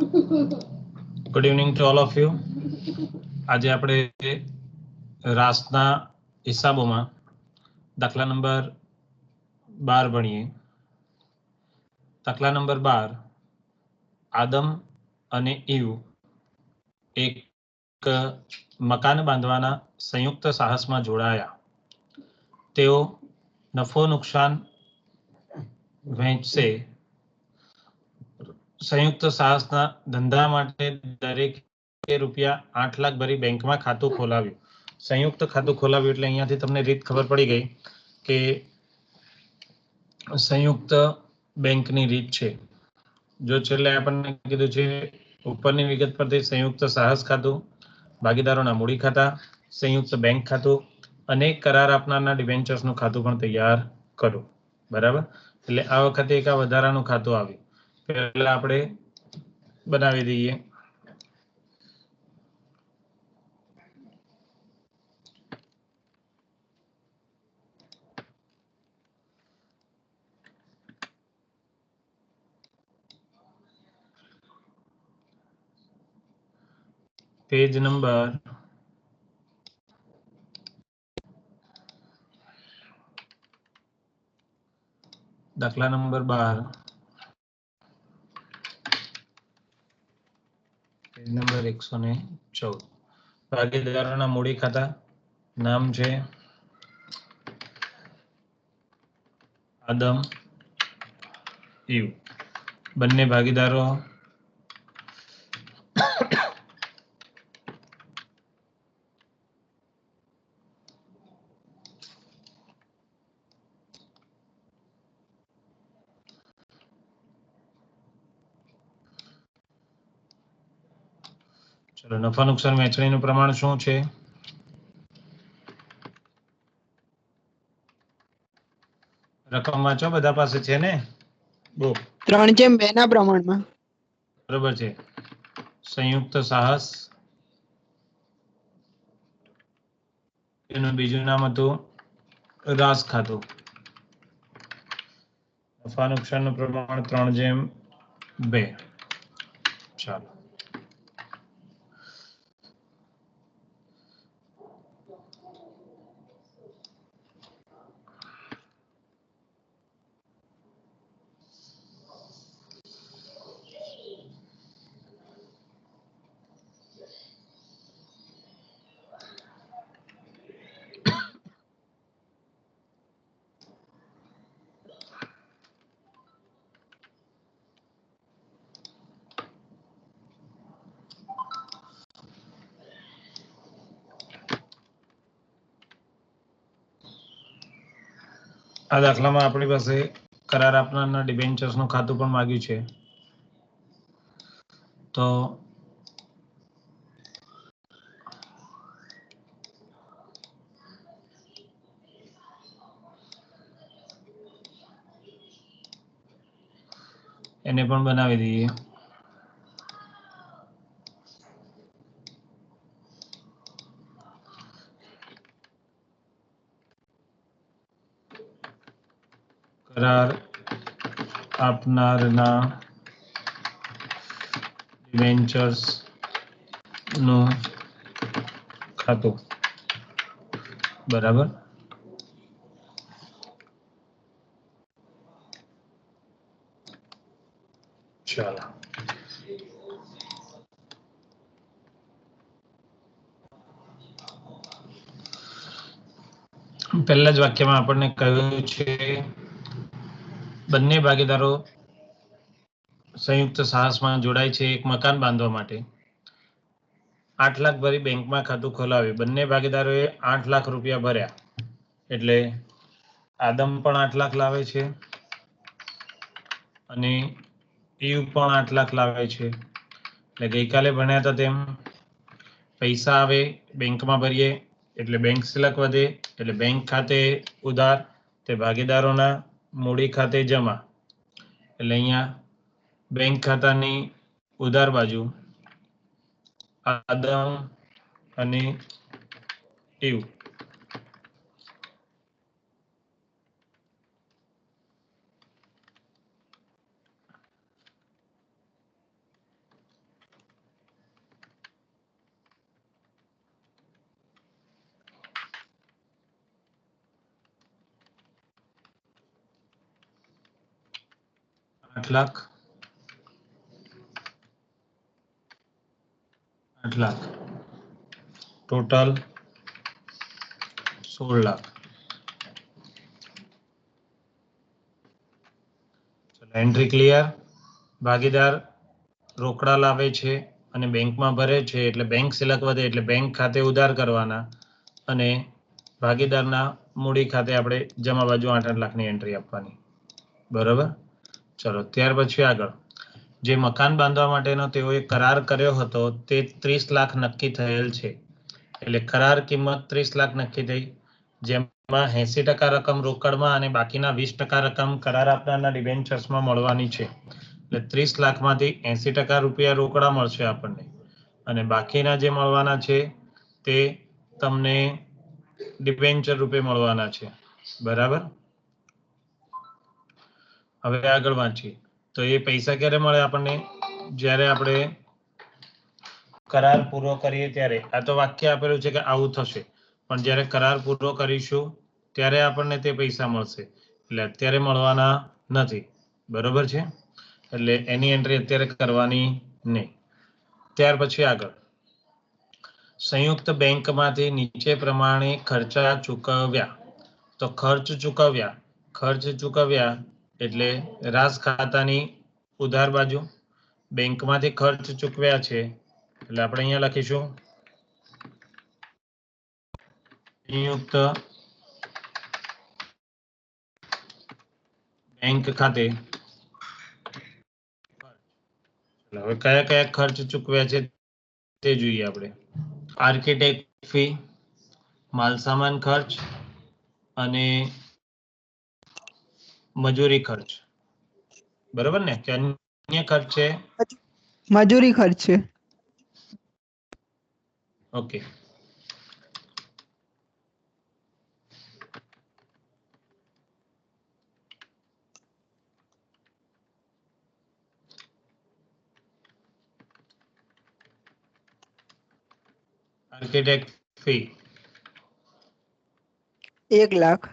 Good evening to all of you. આજે આપણે રાસના હિસાબોમાં દાખલા નંબર 12 ભણીએ. દાખલા નંબર 12, આદમ અને ઈવ એક મકાન બાંધવાના સંયુક્ત સાહસમાં જોડાયા. તેઓ નફો નુકસાન વહેંચશે. સંયુક્ત સાહસના ધંધા માટે દરેકે ₹8 લાખ ભરી બેંકમાં ખાતું ખોલાવ્યું. સંયુક્ત ખાતું ખોલાવ્યું એટલે અહીંયાથી તમને રીત ખબર પડી ગઈ કે સંયુક્ત બેંકની રીત છે. જો છેલ્લે આપણને કીધું છે ઉપરની વિગત પરથી સંયુક્ત સાહસ ખાતું, ભાગીદારોના મૂડી ખાતા, સંયુક્ત બેંક ખાતું અને કરાર આપનારના ડિબેન્ચર્સનું ખાતું પણ તૈયાર કરો. બરાબર, એટલે આ વખતે એક આ વધારાનું ખાતું આવ્યું. પહેલા આપણે બનાવી દઈએ. Page number 12, page number 114. ભાગીદારોના મૂડી ખાતા, નામ છે આદમ, ઈવ. બંને ભાગીદારો ચલો, નફા નુકસાન વહેંચણીનું પ્રમાણ શું છે? રકમ વાંચો, બધા પાસે છે ને બુક? 3/2 ના પ્રમાણમાં. બરોબર છે. સંયુક્ત સાહસ, એનું બીજું નામ હતું રાસ ખાતું. નફા નુકસાનનું પ્રમાણ 3/2. ચાલો, આ દાખલામાં આપણી પાસે કરાર આપનારના ડિબેન્ચર્સનું ખાતું પણ માંગ્યું છે. તો એને પણ બનાવી દઈએ. કરાર આપનારના ડિબેન્ચર્સ નું ખાતું. બરાબર, ચાલો. પહેલા જ વાક્યમાં આપણને કહ્યું છે બંને ભાગીદારો સંયુક્ત સાહસમાં જોડાય છે એક મકાન બાંધવા માટે. 8 લાખ ભરી બેંકમાં ખાતું ખોલાવ્યું. બંને ભાગીદારોએ 8 લાખ રૂપિયા ભર્યા. એટલે આદમ પણ 8 લાખ લાવે છે અને ઈવ પણ 8 લાખ લાવે છે. એટલે ગઈકાલે ભણ્યા હતા તેમ પૈસા આવે બેંકમાં ભરીએ એટલે બેંક સિલક વધે, એટલે બેંક ખાતે ઉધાર તે ભાગીદારોના મૂડી ખાતે જમા. એટલે અહીંયા બેંક ખાતાની ઉધાર બાજુ આદમ અને eve. 8 lakh 8 lakh total 16 lakh. Entry clear. ભાગીદાર રોકડા લાવે છે અને બેંકમાં ભરે છે એટલે બેંક સિલક વધે એટલે બેંક ખાતે ઉધાર કરવાના અને ભાગીદારના મૂડી ખાતે આપણે જમા બાજુ 8 લાખની એન્ટ્રી આપવાની. બરોબર. ચલો ત્યાર પછી આગળ જે મકાન બાંધવા માટેનો તેઓએ કરાર કર્યો હતો તે 30 લાખ નક્કી થયેલ છે. એટલે કરાર કિંમત 30 લાખ નક્કી થઈ, જેમાં 80% રકમ રોકડમાં અને બાકીના 20% રકમ કરાર આપનારના ડિબેન્ચર્સમાં મળવાની છે. એટલે 30 લાખમાંથી 80% રૂપિયા રોકડા મળશે આપણને અને બાકીના જે મળવાના છે તે તમને ડિબેન્ચર રૂપે મળવાના છે. બરાબર. હવે આગળ વાંચીએ તો એ પૈસા ક્યારે મળે આપણને? જ્યારે આપણે કરાર પૂરો કરીએ ત્યારે. આ તો વાક્ય આપેલું છે કે આવું થશે, પણ જ્યારે કરાર પૂરો કરીશું ત્યારે આપણને તે પૈસા મળશે. એટલે અત્યારે મળવાના નથી. બરોબર છે. એટલે એની એન્ટ્રી અત્યારે કરવાની નહીં. ત્યાર પછી આગળ સંયુક્ત બેંકમાંથી નીચે પ્રમાણે ખર્ચા ચૂકવ્યા. તો ખર્ચ ચૂકવ્યા એટલે રાસ ખાતાની ઉધાર બાજુ. બેંકમાંથી ખર્ચ ચૂકવ્યા છે એટલે આપણે અહીંયા લખીશું સંયુક્ત બેંક ખાતે. હવે કયા કયા ખર્ચ ચૂકવ્યા છે તે જોઈએ આપણે. આર્કિટેક્ટ ફી, માલસામાન ખર્ચ અને મજૂરી ખર્ચ. બરોબર ને? કે અન્ય ખર્ચ છે? મજૂરી ખર્ચ છે. ઓકે. Architect fee 1 lakh.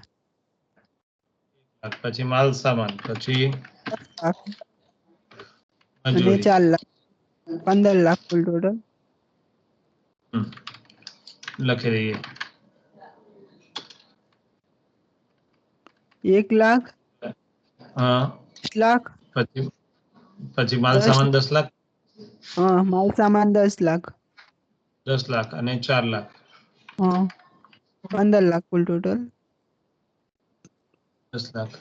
પછી માલ સામાન, પછી 10 લાખ અને મજૂરી. 4 લાખ 15 લાખ કુલ ટોટલ. લખી દઈએ 1 લાખ. હા. 10 લાખ. પછી માલ સામાન 10 લાખ. હા, માલ સામાન 10 લાખ. 10 લાખ અને 4 લાખ. હા, 15 લાખ કુલ ટોટલ. 10 લાખ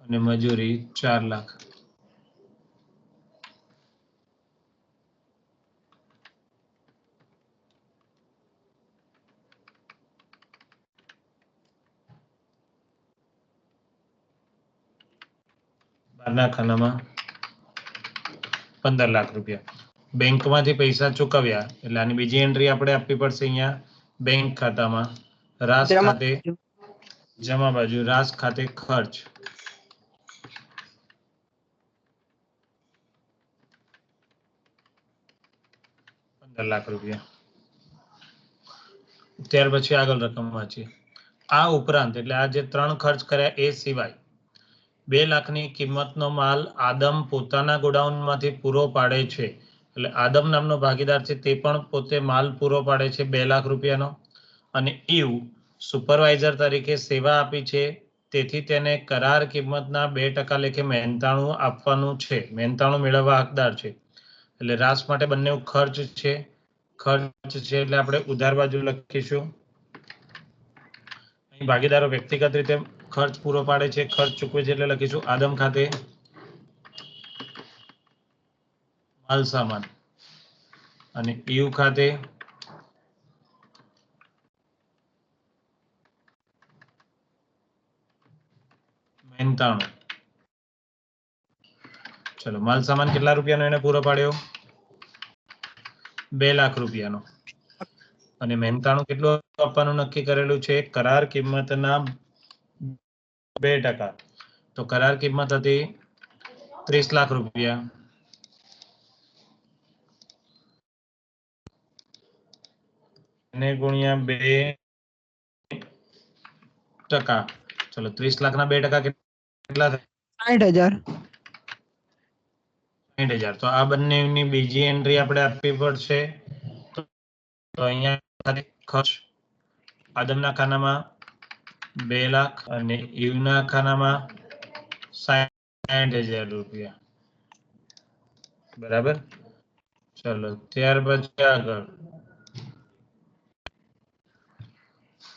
અને મજૂરી 4 લાખ. બહારના ખાનામાં 15 લાખ રૂપિયા. બેંકમાંથી પૈસા ચૂકવ્યા એટલે આની બીજી એન્ટ્રી આપણે આપવી પડશે અહીંયા બેંક ખાતામાં. રાસ ખાતે જમા બાજુ, રાસ ખાતે ખર્ચ 15 લાખ રૂપિયા. ત્યાર પછી આગળ રકમ વાંચીએ. આ ઉપરાંત એટલે આ જે 3 ખર્ચ કર્યા એ સિવાય 2 લાખની કિંમતનો માલ આદમ પોતાના ગોડાઉનમાંથી પૂરો પાડે છે. એટલે આદમ નામનો ભાગીદાર છે તે પણ પોતે માલ પૂરો પાડે છે 2 લાખ રૂપિયાનો. અને એવું સુપરવાઇઝર તરીકે સેવા આપી છે, તેથી તેને કરાર કિંમતના 2% લેખે મહેનતાણું આપવાનું છે. મહેનતાણું મેળવવા હકદાર છે. એટલે રાસ માટે બંને ખર્ચ છે એટલે આપણે ઉધાર બાજુ લખીશું. અહીં ભાગીદારો વ્યક્તિગત રીતે ખર્ચ પૂરો પાડે છે, ખર્ચ ચૂકવે છે એટલે લખીશું આદમ ખાતે માલ સામાન અને યુ ખાતે મહેનતાણું. ચલો માલ સામાન કેટલા રૂપિયાનો એને પૂરો પાડ્યો? 2 લાખ રૂપિયાનો. અને મહેનતાણું કેટલું આપવાનું નક્કી કરેલું છે? કરાર કિંમતના 2%. તો કરાર કિંમત હતી 30 લાખ રૂપિયા. એને ગુણ્યા 2 ટકા. ચલો 30 લાખના 2% કેટલા થાય? 60,000. 60,000. તો આ બંનેની બીજી એન્ટ્રી આપણે આપવી પડશે. તો અહીંયા ખર્ચ આદમના ખાનામાં 2 લાખ અને ઈવના ખાનામાં 60,000 રૂપિયા. બરાબર. ચલો ત્યાર પછી આગળ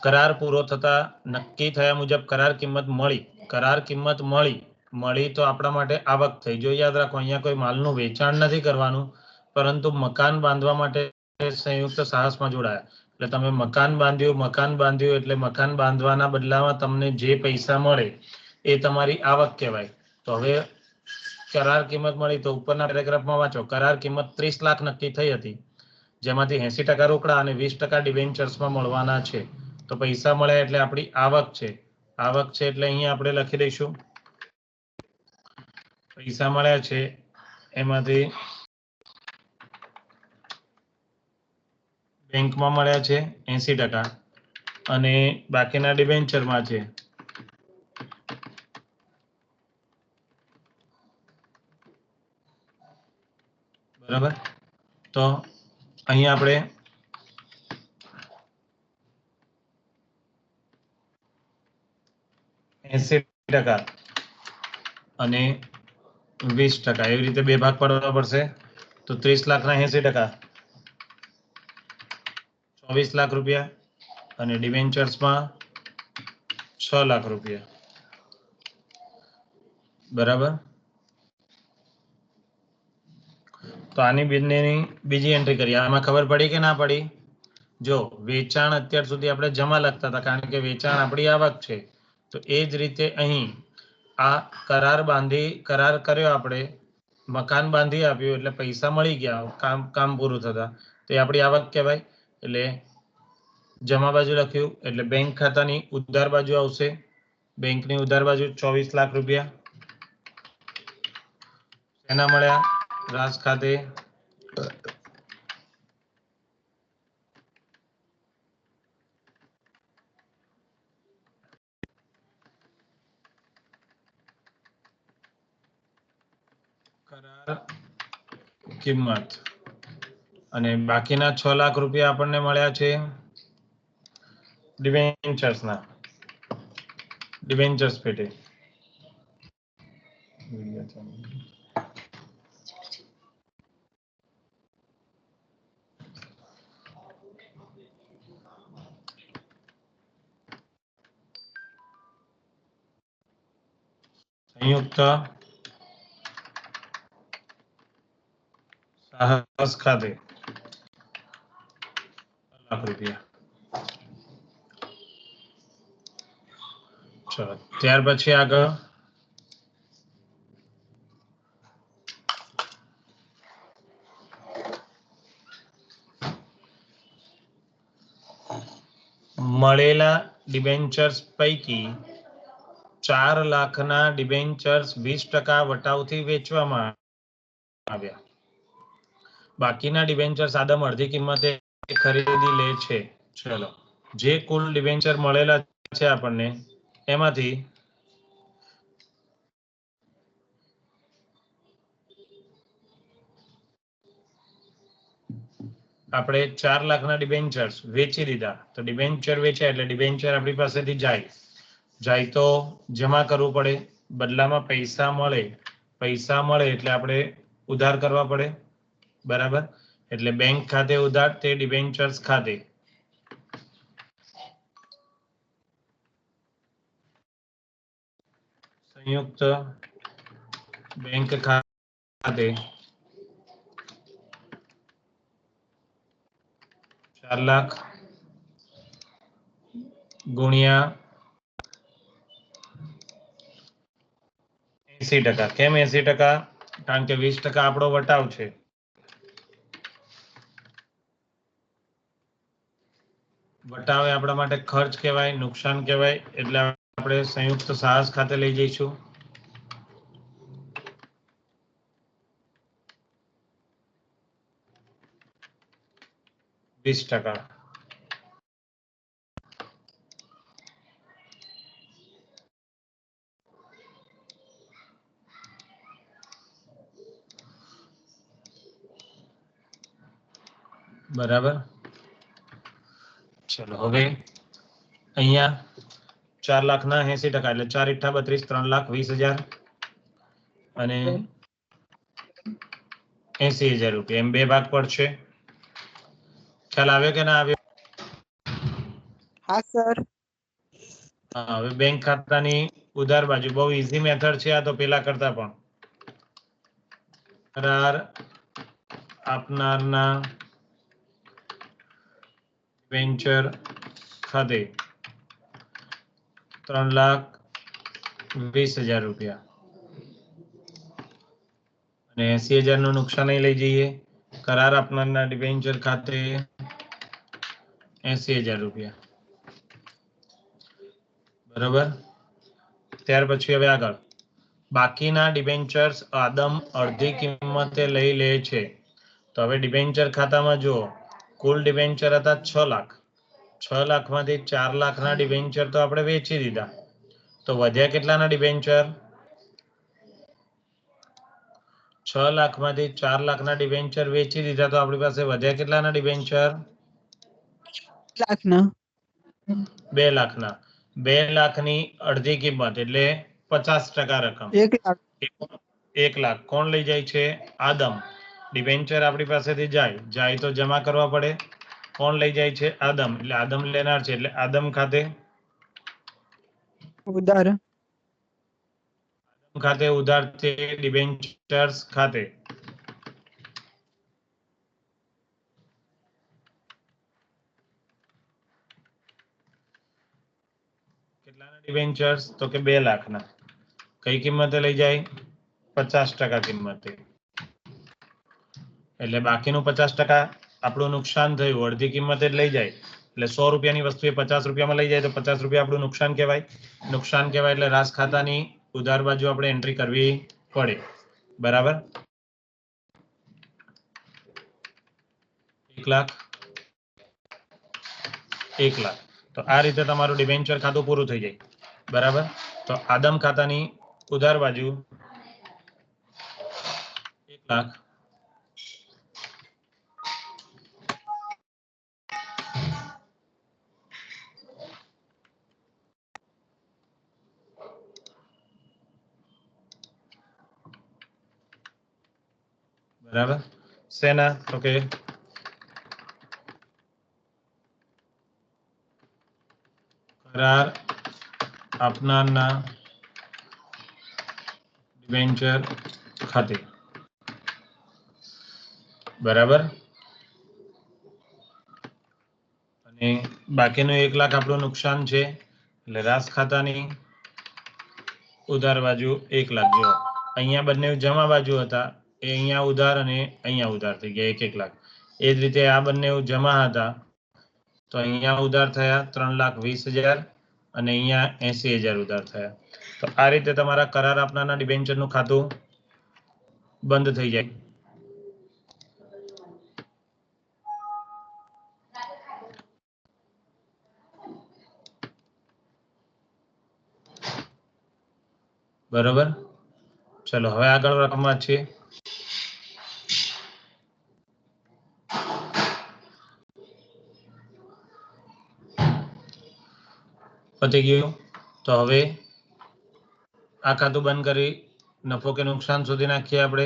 કરાર પૂરો થતા નક્કી થયા મુજબ કરાર કિંમત મળી. કરાર કિંમત મળી તો આપણા માટે આવક થઈ. જો યાદ રાખો અહીંયા કોઈ માલનું વેચાણ નથી કરવાનું, પરંતુ મકાન બાંધવા માટે સંયુક્ત સાહસમાં જોડાયા. એટલે તમે મકાન બાંધ્યું એટલે મકાન બાંધવાના બદલામાં તમને જે પૈસા મળે એ તમારી આવક કહેવાય. તો હવે કરાર કિંમત મળી તો ઉપરના પેરેગ્રાફમાં વાંચો. કરાર કિંમત 30 લાખ નક્કી થઈ હતી, જેમાંથી 80% રોકડા અને 20% ડિબેન્ચર્સમાં મળવાના છે. તો પૈસા મળ્યા એટલે આપણી આવક છે. આવક છે એટલે અહીંયા આપણે લખી દઈશું પૈસા મળ્યા છે એમાંથી બેંકમાં મળ્યા છે 80% અને બાકીના ડિબેન્ચરમાં છે. બરાબર. તો અહીંયા આપણે %80 અને 20% એવી રીતે બે ભાગ પાડવા પડશે. તો 30 લાખના 80% 24 લાખ રૂપિયા અને ડિબેન્ચર્સમાં 6 લાખ રૂપિયા. બરાબર. તો આની બંનેની બીજી એન્ટ્રી કરીએ. આમાં ખબર પડી કે ના પડી? જો વેચાણ અત્યાર સુધી આપણે જમા લખતા હતા, કારણ કે વેચાણ આપણી આવક છે. તો એ જ રીતે અહીં આ કરાર કર્યો આપણે, મકાન બાંધી આપ્યું એટલે પૈસા મળી ગયા કામ પૂરું થતા, તો એ આપણી આવક કહેવાય. એટલે જમા બાજુ લખ્યું એટલે બેંક ખાતાની ઉધાર બાજુ આવશે. બેંકની ઉધાર બાજુ 24 લાખ રૂપિયા. એના મળ્યા રાજ ખાતે કરાર કિંમત અને બાકીના 6 લાખ રૂપિયા આપણને મળ્યા છે ડિબેન્ચર્સ પેટે. સંયુક્ત સાહસ ખાતે લાખ રૂપિયા. ચલો ત્યાર પછી આગળ મળેલા ડિબેન્ચર્સ પૈકી 4 લાખના ડિબેન્ચર્સ 20% વટાવથી વેચવામાં આવ્યા. બાકીના ડિબેન્ચર્સ આદમ અડધી કિંમતે ખરીદી લે છે. ચલો જે કુલ ડિબેન્ચર મળેલા છે આપણને એમાંથી આપણે 4 લાખના ડિબેન્ચર્સ વેચી દીધા. તો ડિબેન્ચર વેચ્યા એટલે ડિબેન્ચર આપણી પાસેથી જાય તો જમા કરવું પડે. બદલામાં પૈસા મળે એટલે આપણે ઉધાર કરવા પડે. બરાબર. એટલે બેંક ખાતે ઉધાર તે ડિબેન્ચર્સ ખાતે. સંયુક્ત બેંક ખાતે 4 લાખ ગુણ્યા 80%. કેમ 80%? કારણ કે 20% આપણો વટાવ છે. વટાવ એ આપણા માટે ખર્ચ કહેવાય, નુકસાન કહેવાય. એટલે આપણે સંયુક્ત સાહસ ખાતે લઈ જઈશું. %20. બરાબર. ચલો હવે અહીંયા 4,80,000 એટલે 4 × 32 3,20,000 અને 80,000 રૂપિયા એમ બે ભાગ પડશે. ખ્યાલ આવ્યો કે ના આવ્યો? હા સર. હા, હવે બેંક ખાતાની ઉધાર બાજુ બહુ ઈઝી મેથડ છે આ તો પેલા કરતા પણ. કરાર આપનારના વેન્ચર ખાતે 3,20,000 રૂપિયા અને 80,000 નું નુકસાન લઈ જઈએ. કરાર આપનારના ડિબેન્ચર ખાતે 80,000 રૂપિયા. બરાબર. ત્યાર પછી હવે આગળ બાકીના ડિબેન્ચર્સ આદમ અડધી કિંમતે લઈ લે છે. તો હવે ડિબેન્ચર ખાતામાં જુઓ કુલ ડિબેન્ચર હતા 6 લાખ. 6 લાખમાંથી 4 લાખના ડિબેન્ચર તો આપણે વેચી દીધા. તો વધ્યા કેટલાના ડિબેન્ચર? 6 લાખમાંથી 4 લાખના ડિબેન્ચર વેચી દીધા તો આપણી પાસે વધ્યા કેટલાના ડિબેન્ચર? 2 લાખના. 2 લાખના. 2 લાખની અડધી કિંમત એટલે 50% રકમ 1 લાખ. 1 લાખ કોણ લઈ જાય છે? આદમ. ડિબેન્ચર આપણી પાસેથી જાય તો જમા કરવા પડે. કોણ લઈ જાય છે? આદમ. એટલે આદમ લેનાર છે એટલે આદમ ખાતે ઉધાર. ઉધાર છે ડિબેન્ચર્સ ખાતે. કેટલાના ડિબેન્ચર્સ? તો કે 2 લાખના. કઈ કિંમતે લઈ જાય? 50% કિંમતે. એટલે બાકીનું 50% આપણું નુકસાન થયું અડધી કિંમતે જ લઈ જાય. એટલે 100 રૂપિયાની વસ્તુ એ 50 રૂપિયામાં લઈ જાય તો 50 રૂપિયા આપણું નુકસાન કહેવાય. નુકસાન કહેવાય એટલે રાસ ખાતાની ઉધાર બાજુ આપણે એન્ટ્રી કરવી પડે. બરાબર. 1 લાખ 1 લાખ. તો આ રીતે તમારું ડિબેન્ચર ખાતું પૂરું થઈ જાય. બરાબર. તો આદમ ખાતાની ઉધાર બાજુ 1 લાખ બરાબર. સેના? તો કે કરાર આપનારના ડિબેન્ચર ખાતે. બરાબર. અને બાકીનું 1 લાખ આપણું નુકસાન છે એટલે રાસ ખાતાની ઉધાર બાજુ 1 લાખ. જો અહીંયા બંને જમા બાજુ હતા એ અહીંયા ઉધાર અને અહીંયા ઉધાર થઈ ગયા 1-1 લાખ. એ જ રીતે આ બંને જમા હતા તો અહીંયા ઉધાર થયા 3,20,000 અને અહીંયા 80,000 ઉધાર થયા. તો આ રીતે તમારા કરાર આપનારના ડિબેન્ચરનું ખાતું બંધ થઈ જાય. બરોબર. ચલો હવે આગળ રકમમાં છીએ. પતી ગયું. તો હવે આ ખાતું બંધ કરી નફો કે નુકસાન સુધી નાખીએ આપણે.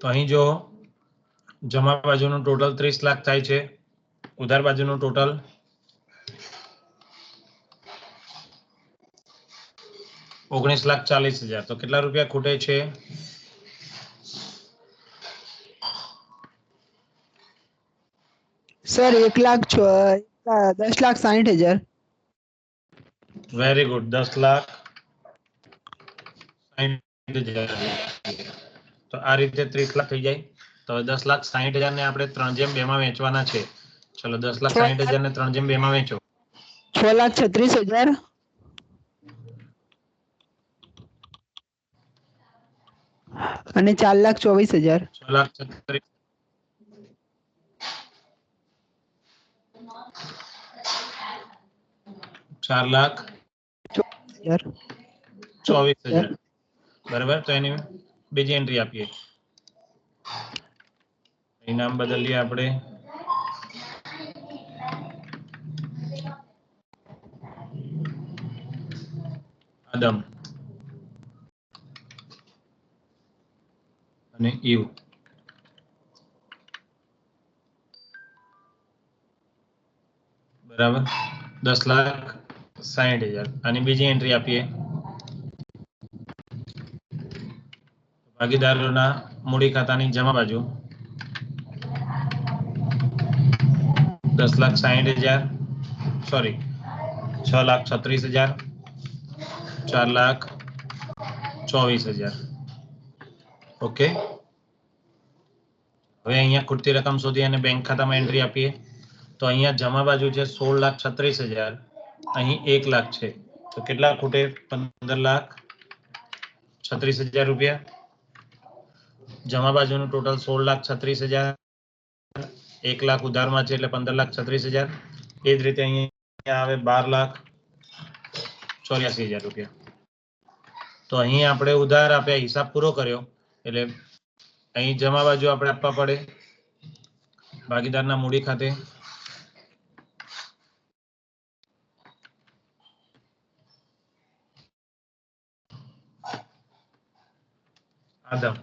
તો અહીં જો જમા બાજુનું ટોટલ 30 લાખ થાય છે. ઉધાર બાજુનું ટોટલ 19,40,000. તો કેટલા રૂપિયા ખૂટે છે? સર 10,60,000. Very good. 10,60,000. તો આ રીતે 30 લાખ થઈ જાય. તો 10,60,000 ને આપણે 3/2 માં વેચવાના છે. ચલો 10,60,000 ને 3/2 માં વેચો. 6,36,000 અને 4,24,000. 6,36,000 4 4,24,000 બરાબર. તો એની બીજી એન્ટ્રી આપીએ. અહીં નામ બદલીએ આપણે. આદમ અને ઈવ. બરાબર. 10,60,000 આની બીજી એન્ટ્રી આપીએ. ભાગીદારોના મૂડી ખાતાની જમા બાજુ 10,60,000 સોરી 6,36,000 4,24,000. ઓકે. હવે અહીંયા ખૂટતી રકમ શોધી અને બેંક ખાતામાં એન્ટ્રી આપીએ. તો અહીંયા જમા બાજુ છે 16,36,000, અહીં 1 લાખ છે. તો કેટલા ખૂટે? 15,36,000 રૂપિયા. જમા બાજુનું ટોટલ 16,36,000, 1 લાખ ઉધારમાં છે એટલે 15,36,000. એ જ રીતે અહીંયા આવે 12,84,000 રૂપિયા. તો અહીં આપણે ઉધાર આપ્યા, હિસાબ પૂરો કર્યો એટલે અહીં જમા બાજુ આપણે આપવા પડે ભાગીદારના મૂડી ખાતે. આદમ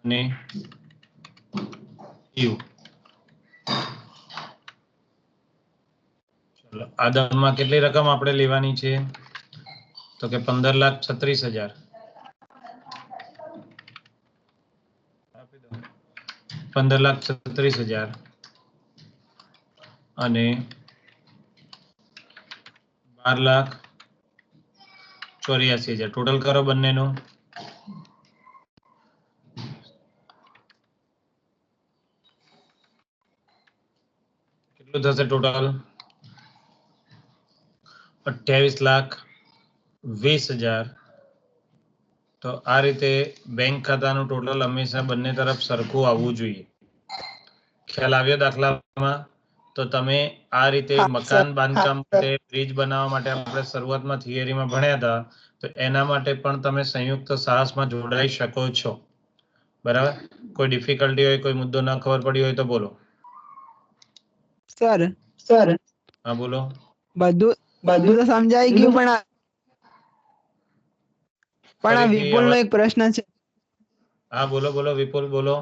અને ઈવ. ચલો, આદમમાં કેટલી રકમ આપણે લેવાની છે? તો કે 15,36,000. 15,36,000 અને 12,84,000 ટોટલ કરો બંનેનું. કેટલું થશે ટોટલ? 28,20,000. તો આ રીતે બેંક ખાતાનું ટોટલ હંમેશા બંને તરફ સરખું આવવું જોઈએ. ખ્યાલ આવ્યો દાખલામાં? તો તમે આ રીતે મકાન બાંધકામ માટે, બ્રિજ બનાવવા માટે આપણે શરૂઆતમાં થિયરીમાં ભણ્યા હતા, તો એના માટે પણ તમે સંયુક્ત સાહસમાં જોડાઈ શકો છો. બરાબર. કોઈ ડિફિકલ્ટી હોય, કોઈ મુદ્દો ન ખબર પડી હોય તો બોલો. સર હા બોલો. બધું તો સમજાઈ ગયું, પણ આ વિપુલનો એક પ્રશ્ન છે. હા બોલો બોલો વિપુલ બોલો.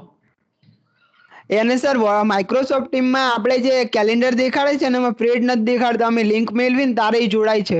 એને સર માઇક્રોસોફ્ટ ટીમમાં આપણે જે કેલેન્ડર દેખાડે છે ને એમાં પ્રેડ નથી દેખાડતા, અમે લિંક મેળવીને તારે જોડાય છે.